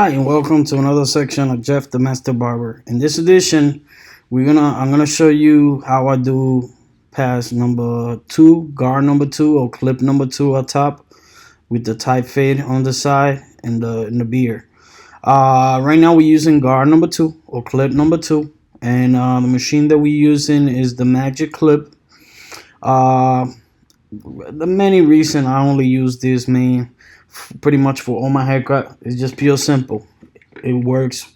Hi, and welcome to another section of Jeff the Master Barber. In this edition, I'm gonna show you how I do pass number two, guard number two, or clip number two on top with the tight fade on the side and the beard. Right now we're using guard number two or clip number two, and the machine that we're using is the Magic Clip. Uh, the many reason I only use this pretty much for all my haircut. It's just pure simple. It works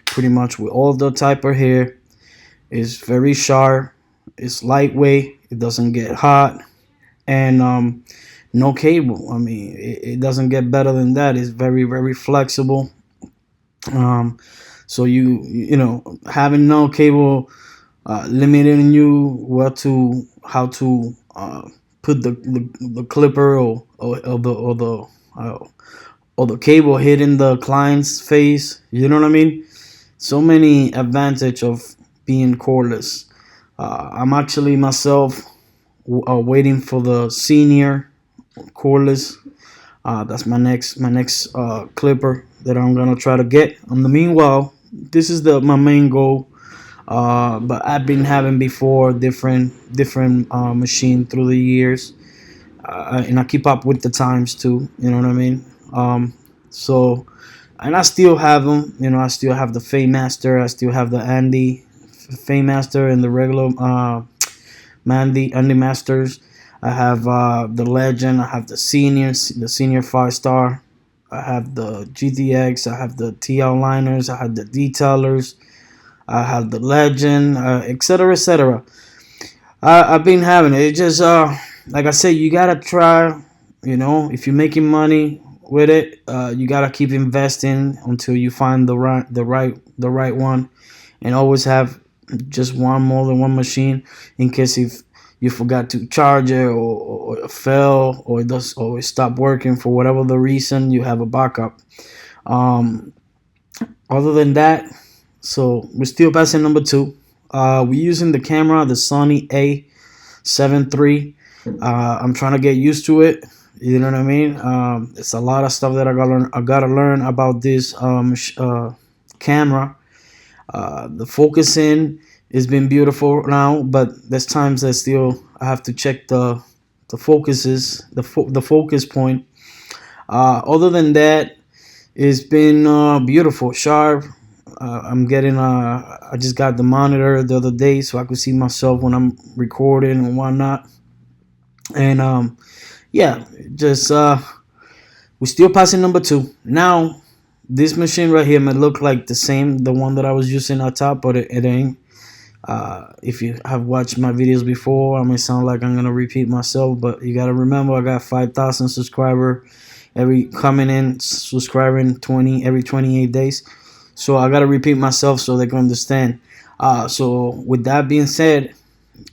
pretty much with all the type of hair. It's very sharp. It's lightweight. It doesn't get hot, and no cable. I mean, it doesn't get better than that. It's very flexible. So you know, having no cable limiting you how to put the clipper or the cable hitting the client's face. You know what I mean? So many advantage of being cordless. I'm actually myself waiting for the senior cordless. That's my next clipper that I'm gonna try to get. In the meanwhile, this is my main goal. But I've been having before different machine through the years, and I keep up with the times too. You know what I mean? So, and I still have them. You know, I still have the Faymaster. I still have the Andy Faymaster and the regular Andy Masters. I have the Legend. I have the senior 5-star. I have the GTX. I have the TL liners. I have the detailers. I have the Legend, etc., etc. I've been having it. It just like I said, you gotta try. You know, if you're making money with it, you gotta keep investing until you find the right one, and always have just more than one machine in case if you forgot to charge it or it fell or it stopped working for whatever the reason, you have a backup. Other than that, so we're still passing number two. We're using the camera, the Sony A7 III. I'm trying to get used to it. You know what I mean? It's a lot of stuff that I gotta learn about this camera. The focusing has been beautiful now, but there's times that I have to check the focuses, the focus point. Other than that, it's been beautiful, sharp. I just got the monitor the other day so I could see myself when I'm recording and whatnot. And yeah, just we're still passing number two. Now, this machine right here may look like the one that I was using on top, but it ain't. If you have watched my videos before, I may sound like I'm gonna repeat myself, but you gotta remember I got 5,000 subscribers subscribing every 28 days. So I gotta repeat myself so they can understand. So with that being said,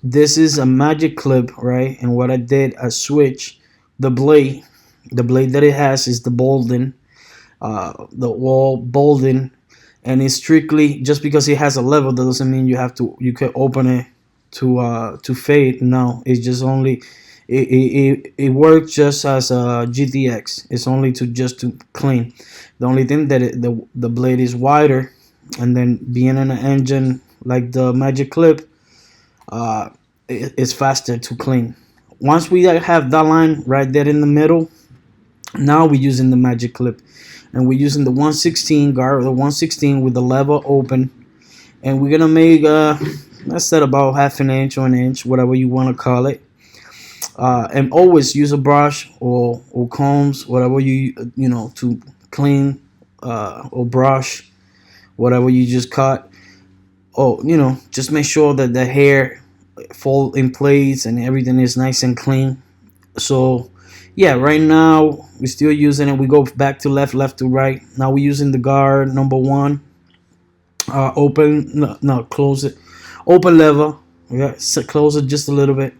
this is a Magic Clip, right? And what I did, I switched the blade. The blade that it has is the Bolden, the wall Bolden, and it's strictly just because it has a level. That doesn't mean you can open it to fade. No, it's just only it works just as a GTX. It's only to clean. The only thing that the blade is wider, and then being in an engine like the Magic Clip, it's faster to clean. Once we have that line right there in the middle, now we're using the Magic Clip, and we're using the 116 guard, the 116 with the lever open, and we're gonna make let's set about half an inch or an inch, whatever you want to call it. And always use a brush or combs, whatever you know, to clean or brush whatever you just cut. Oh, you know, just make sure that the hair fall in place and everything is nice and clean. So yeah, right now we're still using it. We go back to left to right. Now we're using the guard number one. Close it. Open lever. Yeah, so close it just a little bit.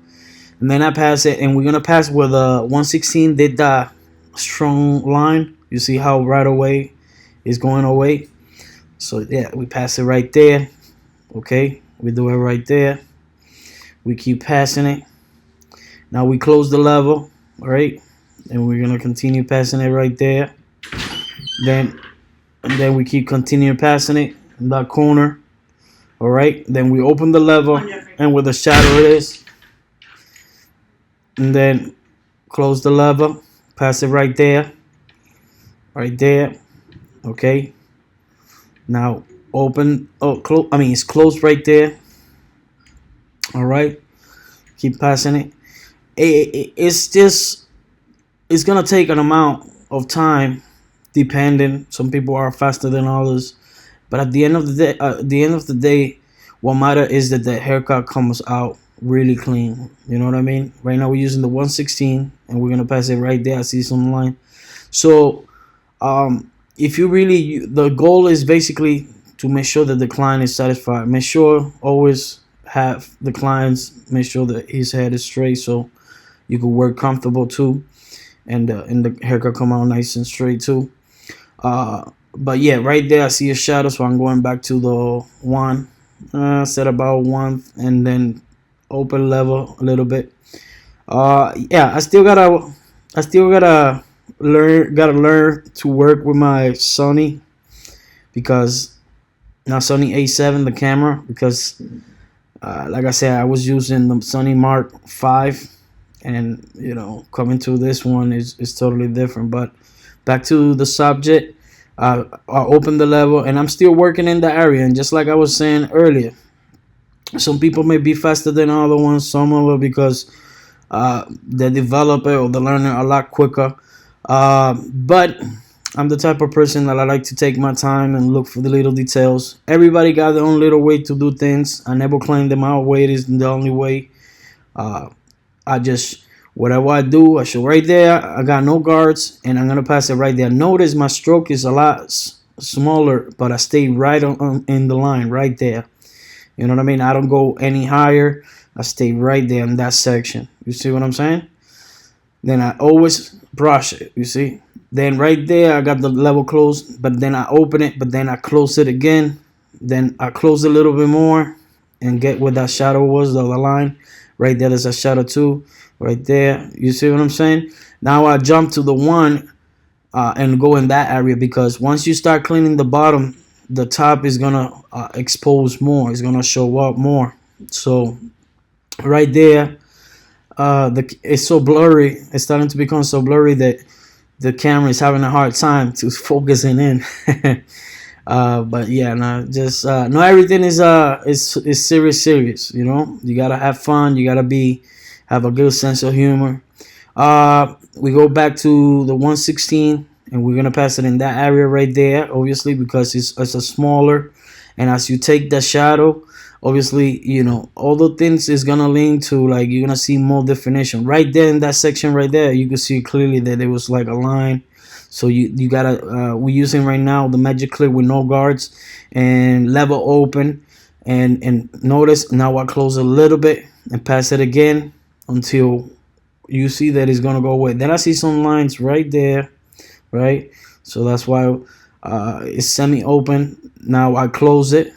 And then I pass it, and we're gonna pass where the 116 did that strong line. You see how right away is going away. So yeah, we pass it right there. Okay, we do it right there. We keep passing it. Now we close the level, all right, and we're gonna continue passing it right there. Then and then we keep continuing passing it in that corner. All right, then we open the level, and where the shadow is, and then close the level, pass it right there, okay. Now open, it's closed right there. All right, keep passing it. It's gonna take an amount of time, depending. Some people are faster than others, but at the end of the day, what matters is that the haircut comes out really clean. You know what I mean? Right now we're using the 116, and we're gonna pass it right there. I see some line. So if you really, the goal is basically to make sure that the client is satisfied. Make sure always have the clients make sure that his head is straight, so you can work comfortable too, and the haircut come out nice and straight too. But yeah, right there I see a shadow, so I'm going back to the one, set about one, and then open level a little bit. Yeah, I still gotta learn to work with my Sony, because now Sony A7, the camera, because like I said, I was using the Sony Mark 5, and coming to this one is totally different. But back to the subject, I opened the level, and I'm still working in the area. And just like I was saying earlier, some people may be faster than other ones, some of it because they develop it or they learn it a lot quicker. But I'm the type of person that I like to take my time and look for the little details. Everybody got their own little way to do things. I never claim that my way is the only way. I just, whatever I do, I show right there. I got no guards, and I'm going to pass it right there. Notice my stroke is a lot smaller, but I stay right in the line right there. You know what I mean? I don't go any higher. I stay right there in that section. You see what I'm saying? Then I always brush it, you see? Then right there, I got the level closed, but then I open it, but then I close it again. Then I close a little bit more and get where that shadow was, the other line. Right there, there's a shadow too, right there. You see what I'm saying? Now I jump to the one and go in that area, because once you start cleaning the bottom, the top is going to expose more. It's going to show up more. So right there, it's so blurry. It's starting to become so blurry that the camera is having a hard time to focusing in. But yeah, no, just no, everything is serious. You know, you gotta have fun. You gotta have a good sense of humor. We go back to the 116, and we're gonna pass it in that area right there, obviously, because it's a smaller. And as you take the shadow, obviously, all the things is gonna lean to, like, you're gonna see more definition right there in that section right there. You can see clearly that there was like a line. So you gotta we're using right now the magic clip with no guards and level open, and notice now I close a little bit and pass it again until you see that it's gonna go away. Then I see some lines right there, right? So that's why it's semi-open. Now I close it.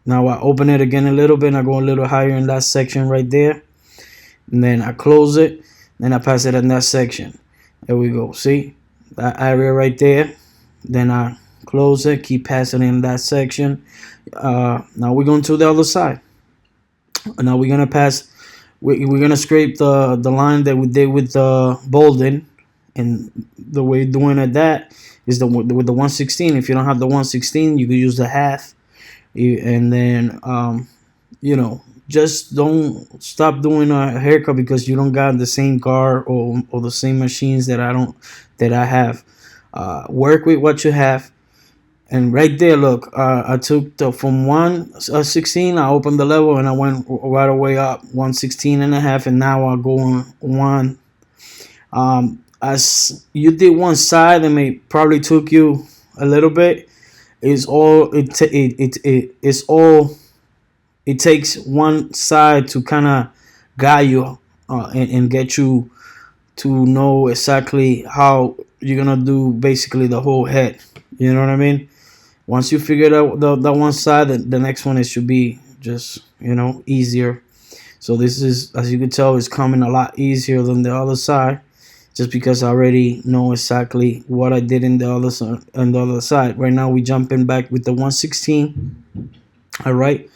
Now I open it again a little bit, and I go a little higher in that section right there. And then I close it. Then I pass it in that section. There we go. See? That area right there. Then I close it. Keep passing in that section. Now we're going to the other side. Now we're going to pass. We're going to scrape the line that we did with the Bolden. And the way doing it that is with the 116. If you don't have the 116, you can use the half. And then just don't stop doing a haircut because you don't got the same guard or the same machines that I have. Work with what you have. And right there, look, I took from 116, I opened the level, and I went right away up 116 and a half, and now I'm going one. As you did one side, and it probably took you a little bit. It's all it takes one side to kind of guide you and get you to know exactly how you're gonna do basically the whole head. You know what I mean? Once you figure out the one side, the next one, it should be just easier. So this is, as you can tell, is coming a lot easier than the other side. just because I already know exactly what I did in the other side. Right now we jumping back with the 116. All right,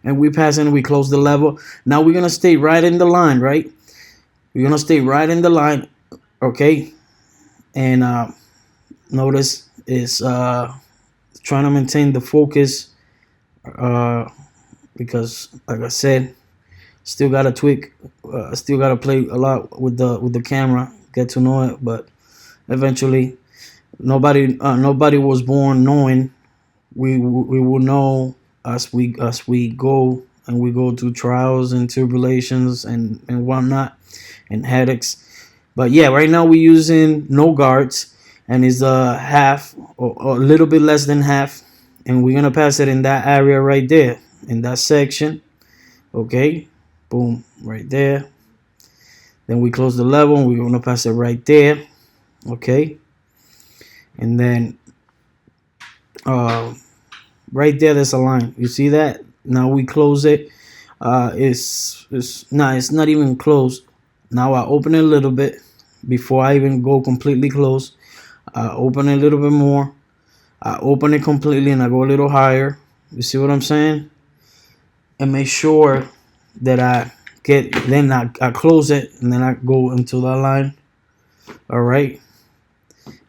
and we passing. We close the level. Now we're gonna stay right in the line. Right, we're gonna stay right in the line. Okay, and notice is trying to maintain the focus because, like I said, still gotta tweak, still gotta play a lot with the camera, get to know it. But eventually, nobody was born knowing. We will know as we go, and we go through trials and tribulations and whatnot and headaches. But yeah, right now we're using no guards, and it's a half or a little bit less than half, and we're gonna pass it in that area right there, in that section. Okay, boom, right there. Then we close the level, and we're gonna pass it right there. Okay, and then right there, there's a line. You see that? Now we close it. It's not even closed. Now I open it a little bit before I even go completely close. I open it a little bit more. I open it completely, and I go a little higher. You see what I'm saying? And make sure that I close it, and then I go into that line. All right,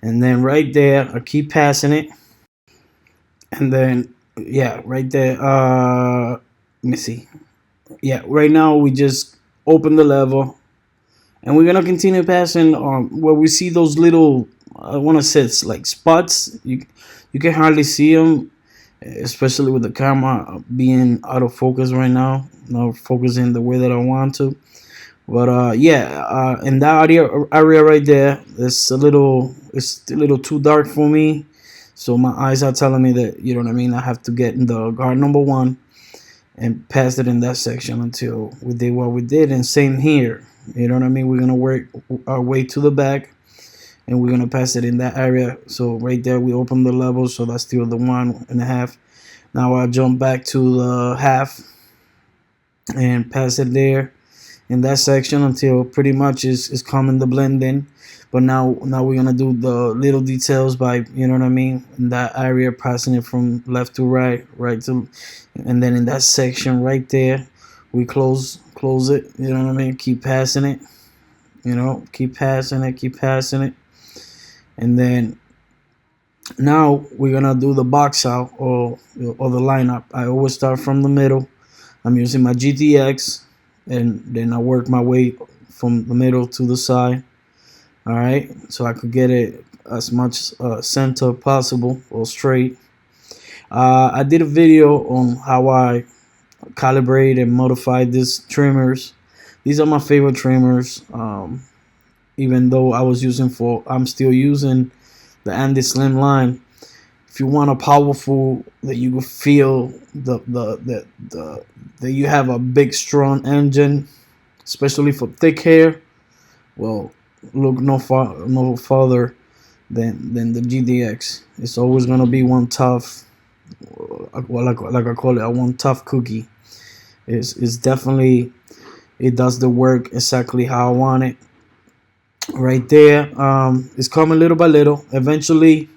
and then right there I keep passing it, and then yeah, right there. Let me see. Yeah, right now we just open the level, and we're gonna continue passing where we see those little, I want to say it's like spots. You can hardly see them, especially with the camera being out of focus right now, not focusing the way that I want to. But yeah, in that area right there, it's a little too dark for me. So my eyes are telling me that, you know what I mean, I have to get in the guard number 1 and pass it in that section until we did what we did. And same here, you know what I mean. We're gonna work our way to the back, and we're gonna pass it in that area. So right there we open the level, so that's still the 1.5. Now I jump back to the half and pass it there in that section until pretty much is coming the blend in. But now we're gonna do the little details by, you know what I mean, in that area, passing it from left to right, right to, and then in that section right there we close it, you know what I mean, keep passing it, you know, keep passing it. And then now we're gonna do the box out or the lineup. I always start from the middle. I'm using my GTX, and then I work my way from the middle to the side. All right, so I could get it as much center possible or straight. I did a video on how I calibrate and modify these trimmers. These are my favorite trimmers. Even though I'm still using the Andy Slim line. If you want a powerful, that you can feel that you have a big strong engine, especially for thick hair, well, look no farther than the GTX. It's always gonna be one tough, like I call it, a one tough cookie. It's definitely, it does the work exactly how I want it. Right there, it's coming little by little. Eventually,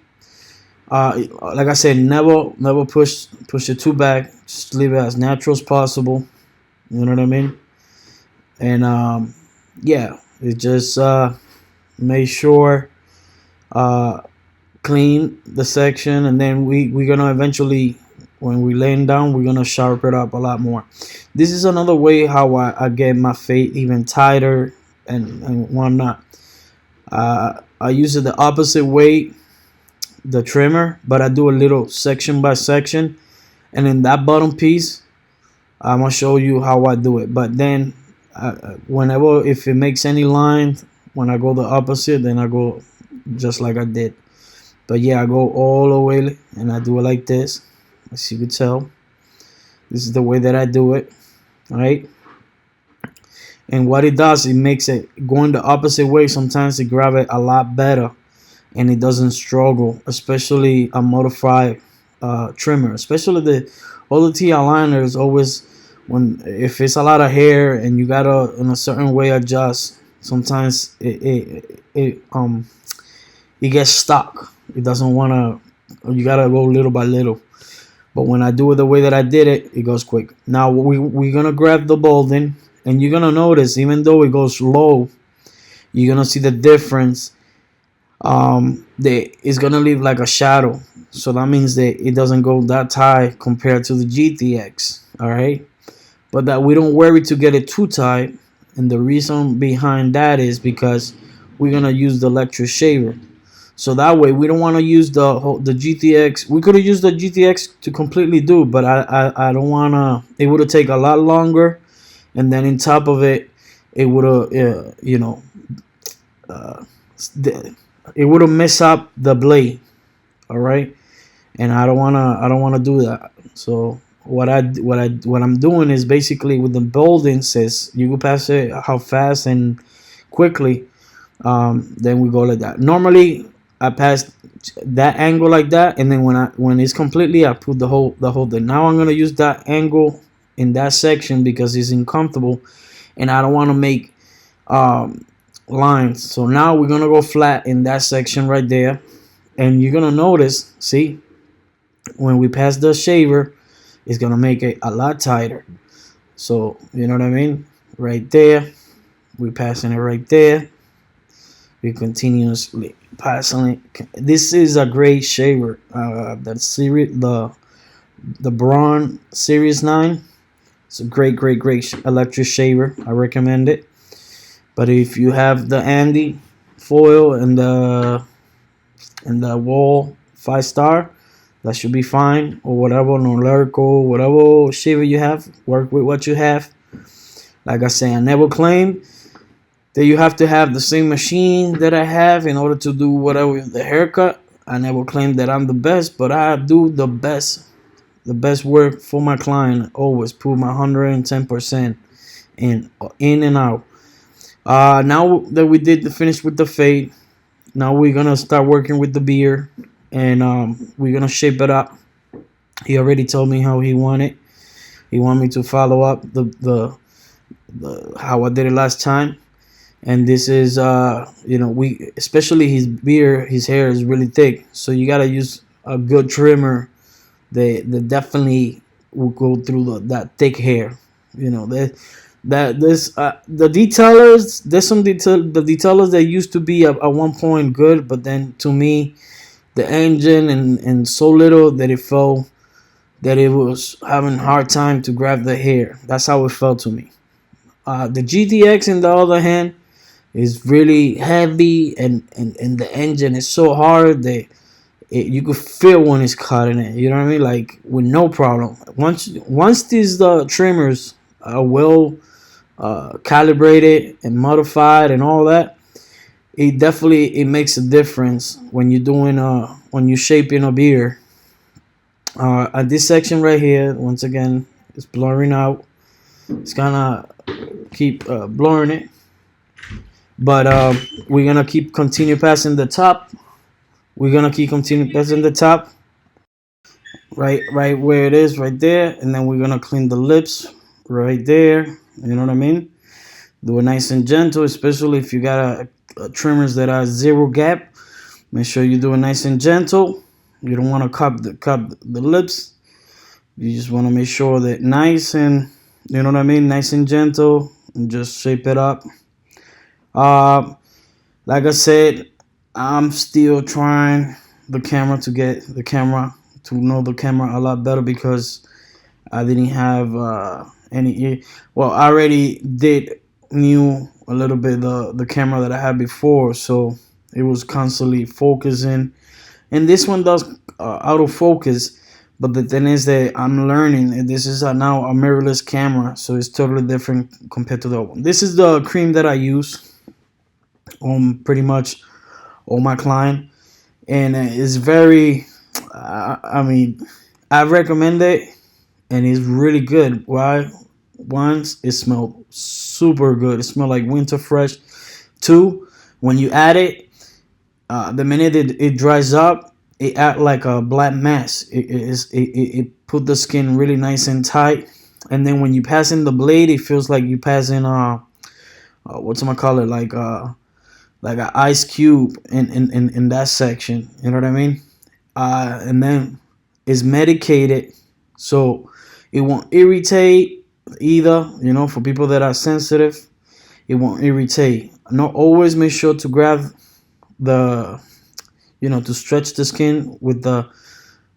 like I said, never push it too back. Just leave it as natural as possible. You know what I mean? And yeah, it just make sure clean the section, and then we're gonna eventually, when we laying down, we're gonna sharpen it up a lot more. This is another way how I get my fade even tighter and whatnot. I use it the opposite way, the trimmer, but I do a little section by section, and in that bottom piece I'm gonna show you how I do it. But then whenever, if it makes any line, when I go the opposite, then I go just like I did. But yeah, I go all the way and I do it like this, as you can tell. This is the way that I do it. All right, and what it does, it makes it going the opposite way. Sometimes it grab it a lot better, and it doesn't struggle, especially a modified trimmer. Especially all the TI liners, always, if it's a lot of hair and you gotta in a certain way adjust, sometimes it gets stuck. It doesn't want to. You gotta go little by little. But when I do it the way that I did it, it goes quick. Now we're gonna grab the balding, and you're gonna notice, even though it goes low, you're gonna see the difference. It's gonna leave like a shadow, so that means that it doesn't go that tight compared to the GTX. All right, but that we don't worry to get it too tight, and the reason behind that is because we're gonna use the electric shaver. So that way we don't want to use the GTX. We could have used the GTX to completely do, but I don't want to. It would have taken a lot longer, and then on top of it, it would have uh, it would have messed up the blade. All right, and I don't wanna do that. So what I'm doing is basically with the balding, says you can pass it how fast and quickly. Then we go like that. Normally I pass that angle like that, and then when it's completely, I put the whole thing. Now I'm gonna use that angle in that section because it's uncomfortable, and I don't want to make lines. So now we're gonna go flat in that section right there, and you're gonna notice, see, when we pass the shaver, it's gonna make it a lot tighter. So you know what I mean? Right there, we're passing it right there. We continuously passing it. This is a great shaver. That series, the Braun Series 9. It's a great electric shaver. I recommend it. But if you have the Andy foil and the Wall 5-star, that should be fine. Or whatever, Norlerco, whatever shaver you have, work with what you have. Like I say, I never claim that you have to have the same machine that I have in order to do whatever the haircut. I never claim that I'm the best, but I do the best work for my client. Always put my 110% in and out. Now that we did finish with the fade, now we're gonna start working with the beard, and we're gonna shape it up. He already told me how he wanted. He wanted me to follow up the how I did it last time. And this is we, especially his beard, his hair is really thick, so you gotta use a good trimmer that definitely will go through that thick hair. The detailers, there's some the detailers that used to be at one point good, but then to me the engine and so little that it felt that it was having a hard time to grab the hair. That's how it felt to me. The GTX, on the other hand, is really heavy, and the engine is so hard that you could feel when it's cutting it. You know what I mean? Like, with no problem. Once these trimmers are well calibrated and modified and all that, it makes a difference when you're doing when you're shaping a beard. At this section right here, once again, it's blurring out. It's gonna keep blurring it. But we're gonna continue passing the top. We're gonna continue passing the top, right where it is, right there, and then we're gonna clean the lips right there. You know what I mean? Do it nice and gentle, especially if you got a trimmers that are zero gap. Make sure you do it nice and gentle. You don't want to cup the lips. You just want to make sure that nice and, you know what I mean, nice and gentle, and just shape it up. Like I said, I'm still trying to get the camera to know the camera a lot better, because I didn't have any. Well, I already knew a little bit the camera that I had before, so it was constantly focusing. And this one does autofocus, but the thing is that I'm learning, and this is now a mirrorless camera, so it's totally different compared to the other one. This is the cream that I use on pretty much all my client, and it's very, I mean, I recommend it, and it's really good. Why? Once, it smells super good. It smells like winter fresh. Two, when you add it, the minute it dries up, it act like a black mass. It put the skin really nice and tight. And then when you pass in the blade, it feels like you pass in what's my color, like an ice cube in that section. You know what I mean? And then it's medicated, so it won't irritate either. You know, for people that are sensitive, it won't irritate. No, always make sure to grab the, to stretch the skin with the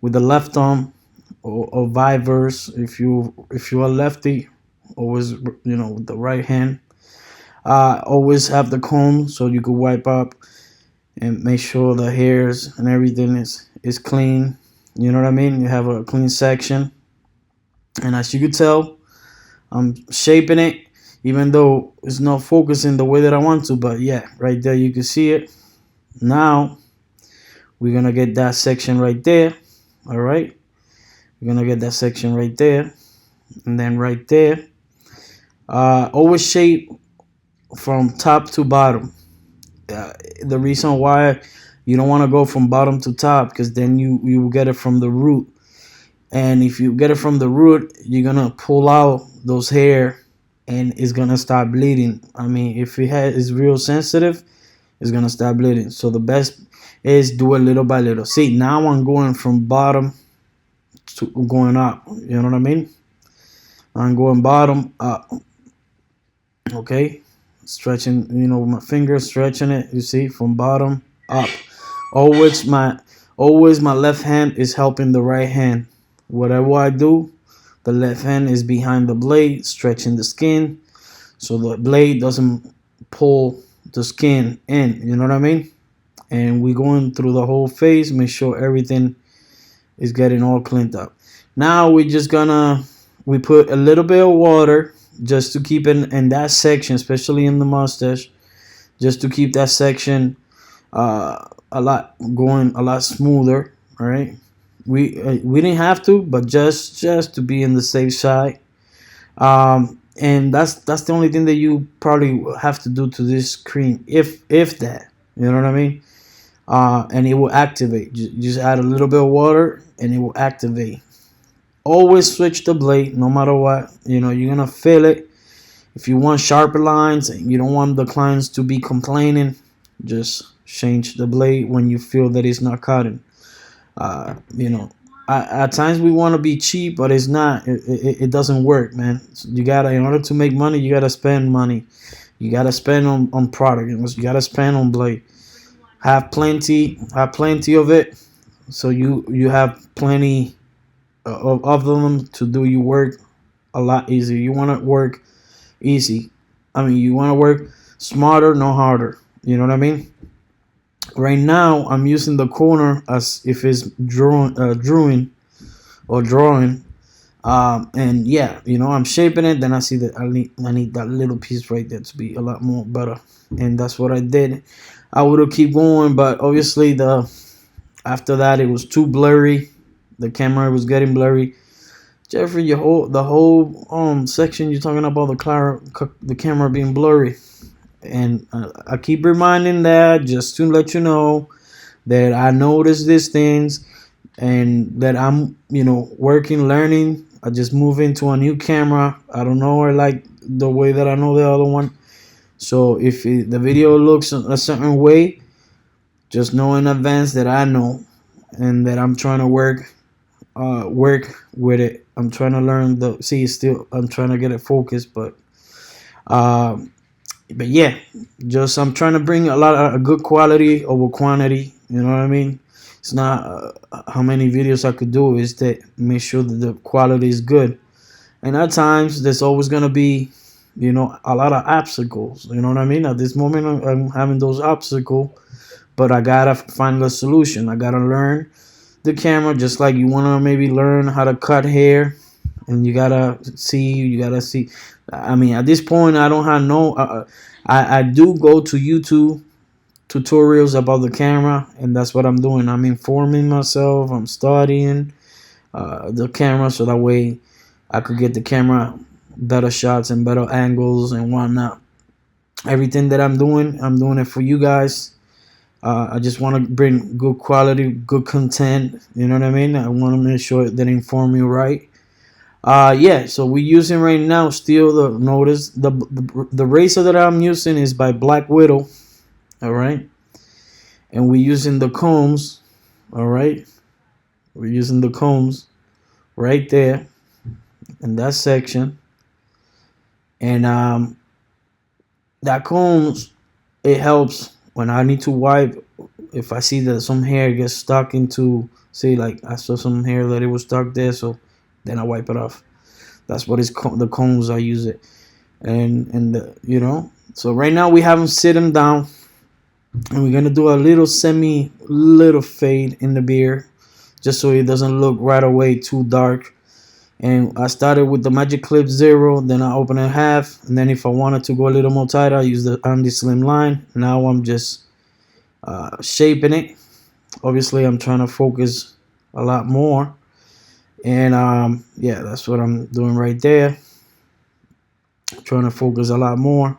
left arm, or vice versa. If you are lefty, always, with the right hand. Always have the comb so you can wipe up and make sure the hairs and everything is clean. You know what I mean? You have a clean section. And as you can tell, I'm shaping it, even though it's not focusing the way that I want to. But yeah, right there you can see it. Now we're gonna get that section right there. All right, we're gonna get that section right there, and then right there. Always shape from top to bottom. The reason why you don't want to go from bottom to top, because then you will get it from the root. And if you get it from the root, you're gonna pull out those hair, and it's gonna start bleeding. I mean, if it is real sensitive, it's gonna start bleeding. So the best is do it little by little. See, now I'm going from bottom to going up. You know what I mean? I'm going bottom up. Okay, stretching. With my fingers, stretching it. You see, from bottom up. Always my left hand is helping the right hand. Whatever I do, the left hand is behind the blade, stretching the skin, so the blade doesn't pull the skin in. You know what I mean? And we're going through the whole face, make sure everything is getting all cleaned up. Now we put a little bit of water just to keep it in that section, especially in the mustache, just to keep that section a lot smoother. All right. We didn't have to, but just to be in the safe side. And that's the only thing that you probably have to do to this cream, if that. You know what I mean? And it will activate. Just add a little bit of water, and it will activate. Always switch the blade, no matter what. You're gonna feel it. If you want sharper lines and you don't want the clients to be complaining, just change the blade when you feel that it's not cutting. At times we want to be cheap, but it's not. It doesn't work, man. You gotta, in order to make money, you gotta spend money. You gotta spend on product. You gotta spend on blade. Have plenty of it, so you have plenty of them to do your work a lot easier. You want to work easy. I mean, you want to work smarter, no harder. You know what I mean? Right now, I'm using the corner as if it's drawing. And yeah, I'm shaping it. Then I see that I need that little piece right there to be a lot more better, and that's what I did. I would have keep going, but obviously after that it was too blurry. The camera was getting blurry. Jeffrey, the whole section you're talking about the camera being blurry. And I keep reminding that just to let you know that I noticed these things, and that I'm, working, learning. I just moved into a new camera. I don't know her like the way that I know the other one. So if the video looks a certain way, just know in advance that I know, and that I'm trying to work with it. I'm trying to learn I'm trying to get it focused, but yeah, just I'm trying to bring a good quality over quantity. You know what I mean? It's not how many videos I could do. Is that make sure that the quality is good. And at times there's always gonna be, a lot of obstacles. You know what I mean? At this moment, I'm having those obstacles, but I gotta find the solution. I gotta learn the camera, just like you wanna maybe learn how to cut hair, and you gotta see. I mean, at this point, I don't have no. I do go to YouTube tutorials about the camera, and that's what I'm doing. I'm informing myself. I'm studying the camera, so that way I could get the camera better shots and better angles and whatnot. Everything that I'm doing it for you guys. I just want to bring good quality, good content. You know what I mean? I want to make sure that I inform you right. Yeah, so we're using right now still the notice the razor that I'm using is by Black Widow. All right, and we're using the combs. All right, we're using the combs right there in that section, and that combs, it helps when I need to wipe. If I see that some hair gets stuck into, say, like I saw some hair that it was stuck there, so then I wipe it off. That's what is the combs. I use it, and the, you know. So right now we have him sit him down, and we're gonna do a little fade in the beard, just so it doesn't look right away too dark. And I started with the Magic Clip 0, then I open it half, and then if I wanted to go a little more tighter, I use the Andy Slim line. Now I'm just shaping it. Obviously, I'm trying to focus a lot more, and yeah, that's what I'm doing right there. Trying to focus a lot more,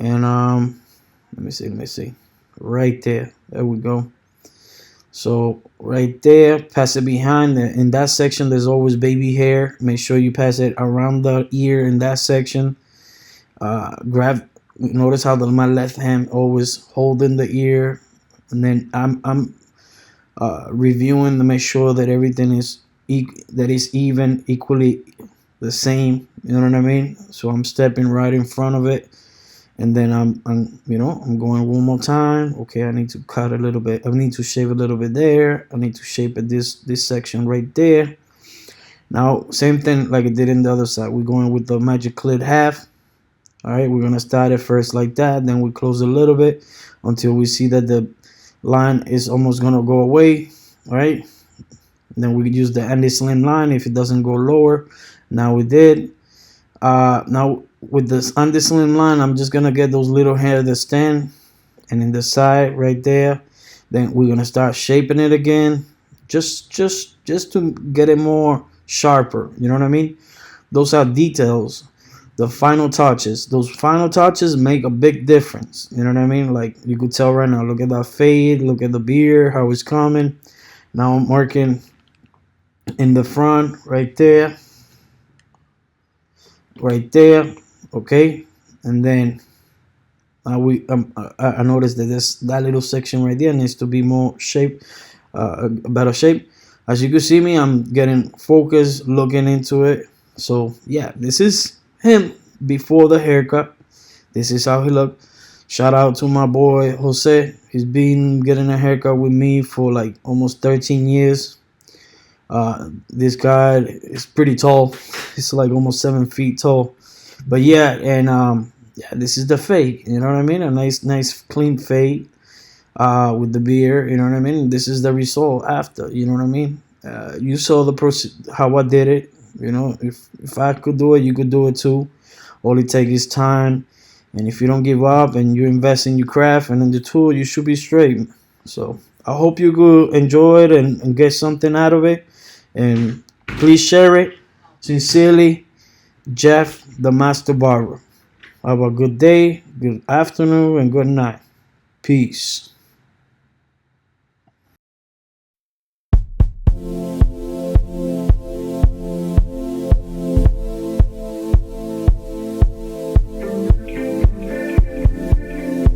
and let me see, right there. There we go. So right there, pass it behind. In that section, there's always baby hair. Make sure you pass it around the ear in that section. Notice how my left hand always holding the ear, and then I'm reviewing to make sure that everything is even, equally the same. You know what I mean? So I'm stepping right in front of it. And then I'm going one more time. Okay, I need to cut a little bit. I need to shave a little bit there. I need to shape it this section right there. Now, same thing like I did in the other side. We're going with the Magic Clip half. All right, we're gonna start it first like that. Then we close a little bit until we see that the line is almost gonna go away. All right. And then we could use the Andy Slim line if it doesn't go lower. Now we did. Now with this Andy Slim line, I'm just gonna get those little hair that stand, and in the side right there. Then we're gonna start shaping it again, just to get it more sharper. You know what I mean? Those are details. The final touches. Those final touches make a big difference. You know what I mean? Like you could tell right now. Look at that fade. Look at the beard. How it's coming. Now I'm working in the front right there. Right there. Okay, and then I noticed that that little section right there needs to be more shape, a better shape. As you can see me, I'm getting focused, looking into it. So yeah, this is him before the haircut. This is how he looked. Shout out to my boy Jose. He's been getting a haircut with me for like almost 13 years. This guy is pretty tall. He's like almost 7 feet tall. But yeah, and yeah, this is the fade. You know what I mean? A nice clean fade with the beard. You know what I mean? This is the result after. You know what I mean? You saw the how I did it. You know, if I could do it, you could do it too. All it takes is time, and if you don't give up and you invest in your craft and in the tool, you should be straight. So I hope you could enjoy it and get something out of it. And please share it. Sincerely, Jeff, the Master Barber. Have a good day, good afternoon, and good night. Peace.